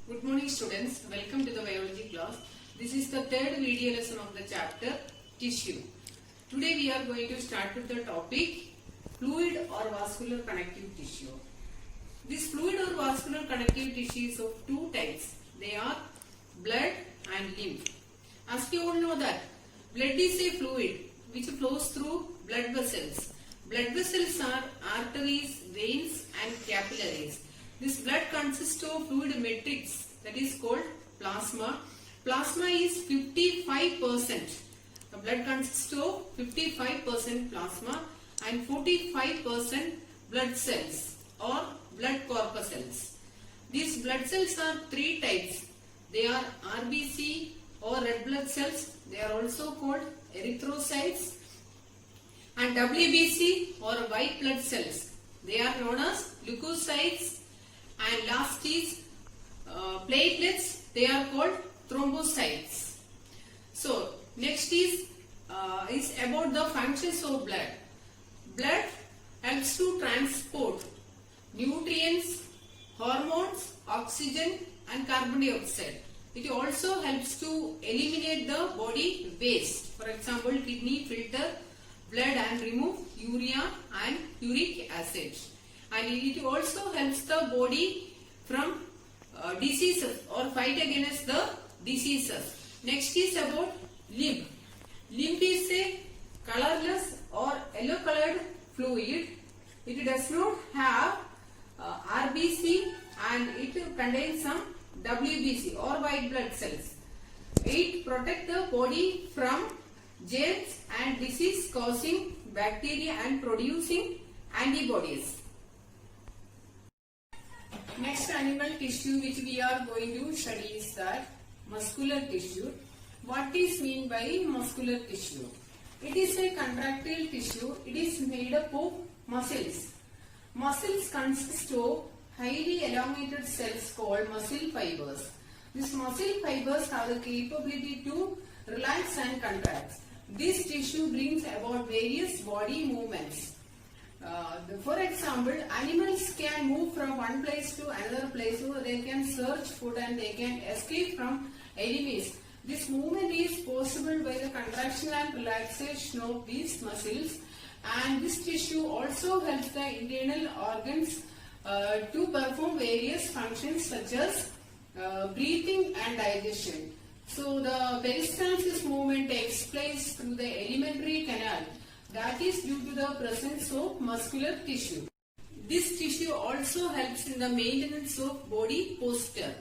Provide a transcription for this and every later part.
Good morning students, welcome to the biology class. This is the third video lesson of the chapter tissue. Today we are going to start with the topic fluid or vascular connective tissue. This fluid or vascular connective tissue is of two types. They are blood and lymph. As you all know that blood is a fluid which flows through blood vessels. Blood vessels are arteries, veins and capillaries. This blood consists of fluid matrix that is called plasma. Plasma is 55%. The blood consists of 55% plasma and 45% blood cells or blood corpuscles. These blood cells are three types. They are RBC or red blood cells. They are also called erythrocytes, and WBC or white blood cells. They are known as leukocytes. And last is platelets. They are called thrombocytes. So next is about the functions of blood. Blood helps to transport nutrients, hormones, oxygen and carbon dioxide. It also helps to eliminate the body waste. For example, kidney filter blood and remove urea and uric acid. And it also helps the body from diseases or fight against the diseases. Next is about lymph. Lymph is a colorless or yellow colored fluid. It does not have RBC and it contains some WBC or white blood cells. It protects the body from germs and disease causing bacteria and producing antibodies. Next animal tissue which we are going to study is that muscular tissue. What is mean by muscular tissue? It is a contractile tissue. It is made up of muscles. Muscles consist of highly elongated cells called muscle fibers. These muscle fibers have the capability to relax and contract. This tissue brings about various body movements. For example, animals can move from one place to another place, so they can search food and they can escape from enemies. This movement is possible by the contraction and relaxation of these muscles, and this tissue also helps the internal organs to perform various functions such as breathing and digestion. So the peristalsis movement takes place through the alimentary canal. That is due to the presence of muscular tissue. This tissue also helps in the maintenance of body posture.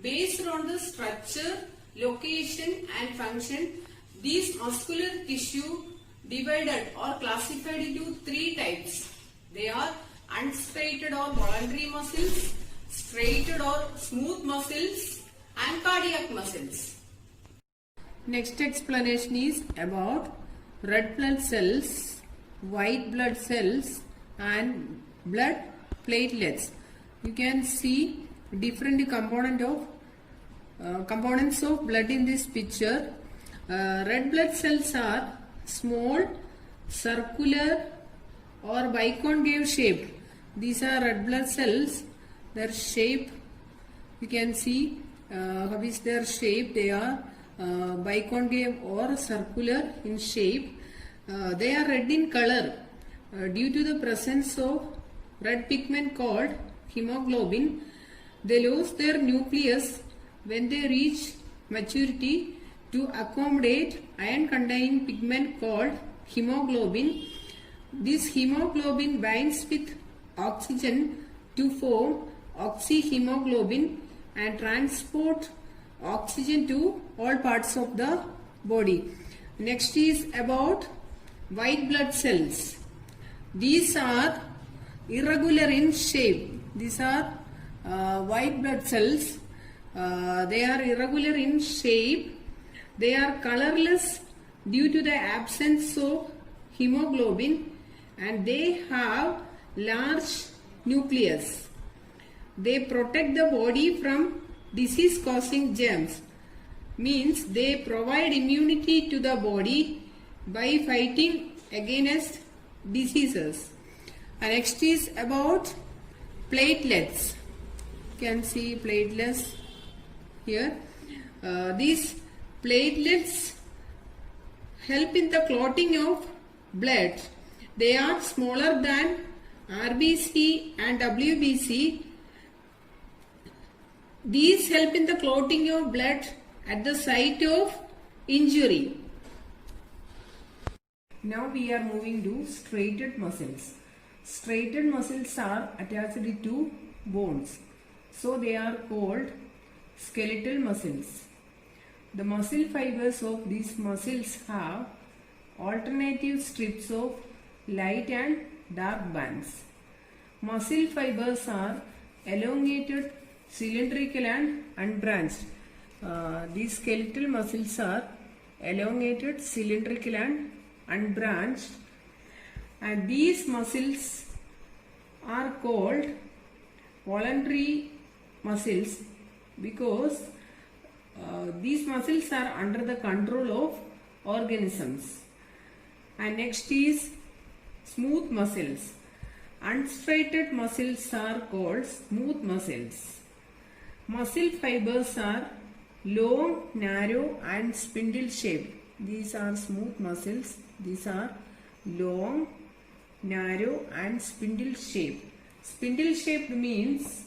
Based on the structure, location and function, these muscular tissue divided or classified into three types. They are unstraighted or voluntary muscles, straighted or smooth muscles and cardiac muscles. Next explanation is about red blood cells, white blood cells and blood platelets. You can see different components of blood in this picture. Red blood cells are small, circular or biconcave shaped. These are red blood cells. Their shape, you can see how is their shape. They are biconcave or circular in shape. They are red in color due to the presence of red pigment called hemoglobin. They lose their nucleus when they reach maturity to accommodate iron containing pigment called hemoglobin. This hemoglobin binds with oxygen to form oxyhemoglobin and transport oxygen to all parts of the body. Next is about white blood cells. These are irregular in shape. These are white blood cells. They are irregular in shape. They are colorless due to the absence of hemoglobin and they have large nucleus. They protect the body from disease causing germs, means they provide immunity to the body by fighting against diseases. And next is about platelets. You can see platelets. here. These platelets help in the clotting of blood. They are smaller than RBC and WBC. These help in the clotting of blood at the site of injury. Now we are moving to striated muscles. Striated muscles are attached to bones, so they are called skeletal muscles. The muscle fibers of these muscles have alternative strips of light and dark bands. Muscle fibers are elongated, cylindrical and unbranched. These skeletal muscles are elongated, cylindrical and unbranched, and these muscles are called voluntary muscles because these muscles are under the control of organisms. And next is smooth muscles. Unstriated muscles are called smooth muscles. Muscle fibers are long, narrow and spindle shaped. These are smooth muscles. These are long, narrow and spindle shaped. Spindle shaped means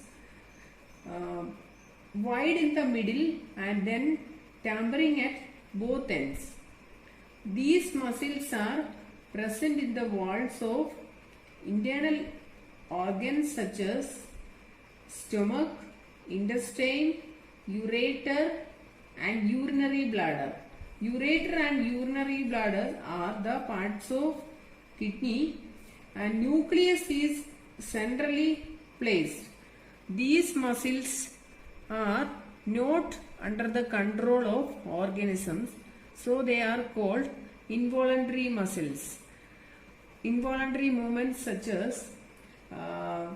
wide in the middle and then tapering at both ends. These muscles are present in the walls of internal organs such as stomach, intestine, ureter and urinary bladder. Ureter and urinary bladder are the parts of kidney and nucleus is centrally placed. These muscles are not under the control of organisms, so they are called involuntary muscles. Involuntary movements such as,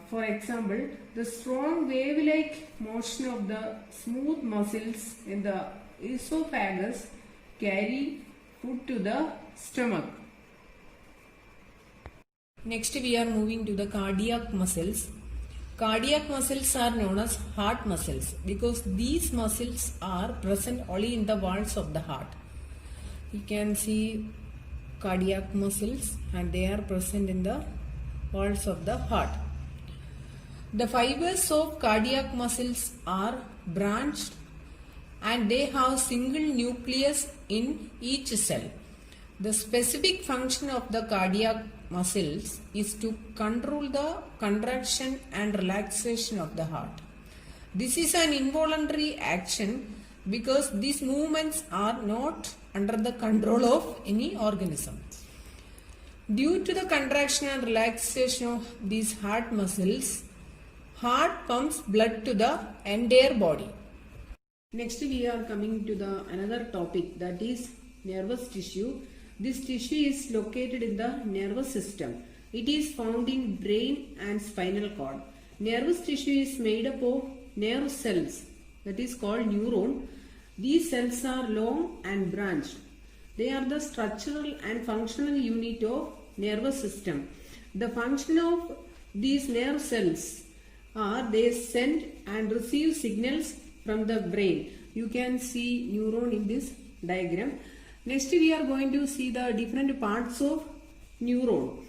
for example, the strong wave-like motion of the smooth muscles in the esophagus carry food to the stomach. Next we are moving to the cardiac muscles. Cardiac muscles are known as heart muscles because these muscles are present only in the walls of the heart. You can see cardiac muscles and they are present in the walls of the heart. The fibers of cardiac muscles are branched and they have single nucleus in each cell. The specific function of the cardiac muscles is to control the contraction and relaxation of the heart. This is an involuntary action because these movements are not under the control of any organism. Due to the contraction and relaxation of these heart muscles, heart pumps blood to the entire body. Next we are coming to the another topic, that is nervous tissue. This tissue is located in the nervous system. It is found in brain and spinal cord. Nervous tissue is made up of nerve cells, that is called neuron. These cells are long and branched. They are the structural and functional unit of nervous system. The function of these nerve cells are they send and receive signals from the brain. You can see neuron in this diagram. Next we are going to see the different parts of neuron.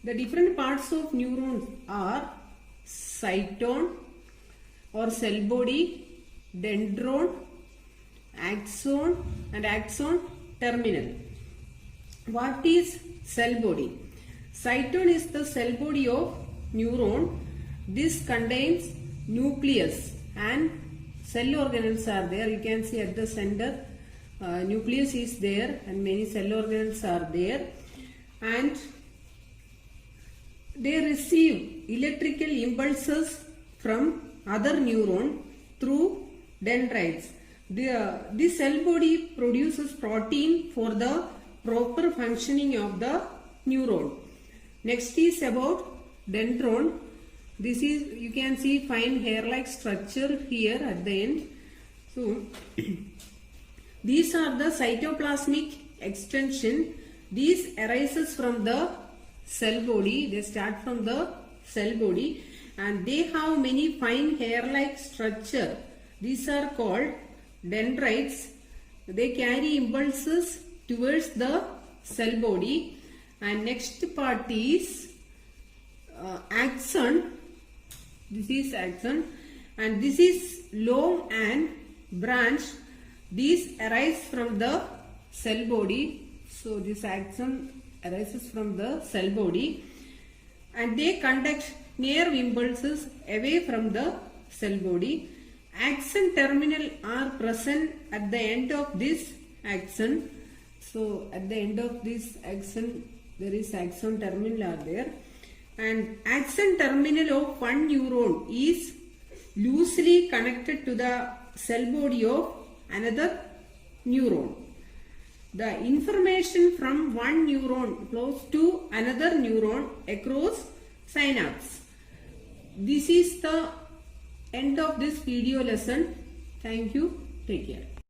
The different parts of neurons are cytone or cell body, dendron, axon and axon terminal. What is cell body? Cytone is the cell body of neuron. This contains nucleus and cell organelles are there. You can see at the center nucleus is there and many cell organelles are there, and they receive electrical impulses from other neuron through dendrites. This cell body produces protein for the proper functioning of the neuron. Next is about dendron. This is, you can see fine hair-like structure here at the end. So these are the cytoplasmic extension. These arises from the cell body. They start from the cell body and they have many fine hair-like structure. These are called dendrites, they carry impulses towards the cell body. And next part is axon. This is axon, and this is long and branch. These arise from the cell body. So this axon arises from the cell body, and they conduct nerve impulses away from the cell body. Axon terminal are present at the end of this axon. So at the end of this axon, there is axon terminal are there. And axon terminal of one neuron is loosely connected to the cell body of another neuron. The information from one neuron flows to another neuron across synapse. This is the end of this video lesson. Thank you. Take care.